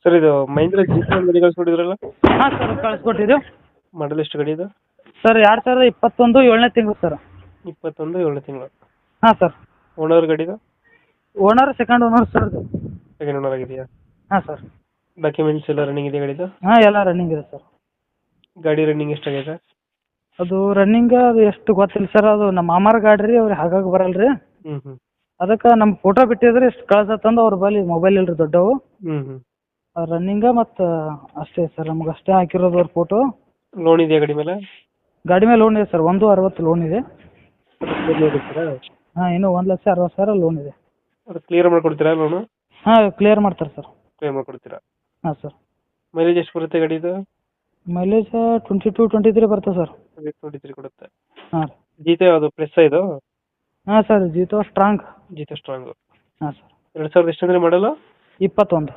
Sir ಇದು Mahindra jeep ಗಾಡಿ ಕಳಿಸ್ಕೊಟ್ಟಿದ್ರಲ್ಲ, ಹಾಂ ಸರ್ ಕಳಿಸ್ಕೊಟ್ಟಿದ್ದು. ಮಾಡಲ್ ಎಷ್ಟು ಗಾಡಿ ಇದು? ಸರ್ 2021 7ನೇ ತಿಂಗಳು ಸರ್. 21 7ನೇ ತಿಂಗಳು. ಹಾಂ ಸರ್. ಓನರ್ ಗಾಡಿದು? ಓನರ್ ಸೆಕೆಂಡ್ ಓನರ್ ಸರ್ ಅದು. ಸೆಕೆಂಡ್ ಓನರ್ ಆಗಿದೆಯಾ? ಹಾಂ ಸರ್. ಡಾಕ್ಯುಮೆಂಟ್ಸ್ ಎಲ್ಲ ರನ್ನಿಂಗ್ ಇದೆ ಗಾಡಿದು? ಹಾಂ ಎಲ್ಲ ರನ್ನಿಂಗ್ ಇದೆ ಸರ್. ಗಾಡಿ ರನ್ನಿಂಗ್ ಎಷ್ಟಾಗಿದೆ? ಅದು ರನ್ನಿಂಗ್ ಅದು ಎಷ್ಟು ಗೊತ್ತಿಲ್ಲ ಸರ್, ಅದು ನಮ್ಮ ಮಾಮಾರ ಗಾಡಿ ರೀ, ಅವ್ರಿಗೆ ಹಾಗಾಗಿ ಬರಲ್ಲ ರೀ. ಹ್ಞೂ ಅದಕ್ಕೆ ನಮ್ಮ ಫೋಟೋ ಬಿಟ್ಟಿದ್ರೆ ಎಷ್ಟು ಕಳ್ಸತ್ತಂದು ಅವ್ರ ಬಳಿ ಮೊಬೈಲ್ ಇಲ್ರಿ ದೊಡ್ಡವು. ಹ್ಞೂ ರನ್ನಿಂಗ ಮತ್ತು ಅಷ್ಟೇ ಸರ್, ನಮ್ಗೆ ಅಷ್ಟೇ ಹಾಕಿರೋದು ಅವ್ರ ಫೋಟೋ. ಲೋನ್ ಇದೆಯಾ ಗಾಡಿ ಮೇಲೆ? ಗಾಡಿ ಮೇಲೆ ಲೋನ್ ಇದೆ ಸರ್, 1.60 ಲೋನ್ ಇದೆ. ಹಾಂ, ಇನ್ನೂ 1,60,000 ಲೋನ್ ಇದೆ. ಅದು ಕ್ಲಿಯರ್ ಮಾಡ್ಕೊಡ್ತೀರಾ ಲೋನು? ಹಾಂ, ಕ್ಲಿಯರ್ ಮಾಡ್ತಾರೆ ಸರ್. ಕ್ಲಿಯರ್ ಮಾಡ್ಕೊಡ್ತೀರಾ? ಹಾಂ ಸರ್. ಮೈಲೇಜ್ ಎಷ್ಟು ಬರುತ್ತೆ ಗಾಡಿದು? ಮೈಲೇಜ್ 22-23 ಬರ್ತದೆ ಸರ್. 23 ಕೊಡುತ್ತೆ. ಹಾಂ. ಜೀತ ಯಾವುದು ಪ್ರೆಸ್ ಇದು? ಹಾಂ ಸರ್, ಜೀತೋ ಸ್ಟ್ರಾಂಗ್. ಜೀತ ಸ್ಟ್ರಾಂಗು. ಹಾಂ ಸರ್. 2000 ಎಷ್ಟು ಅಂದರೆ ಮಾಡಲು? 21.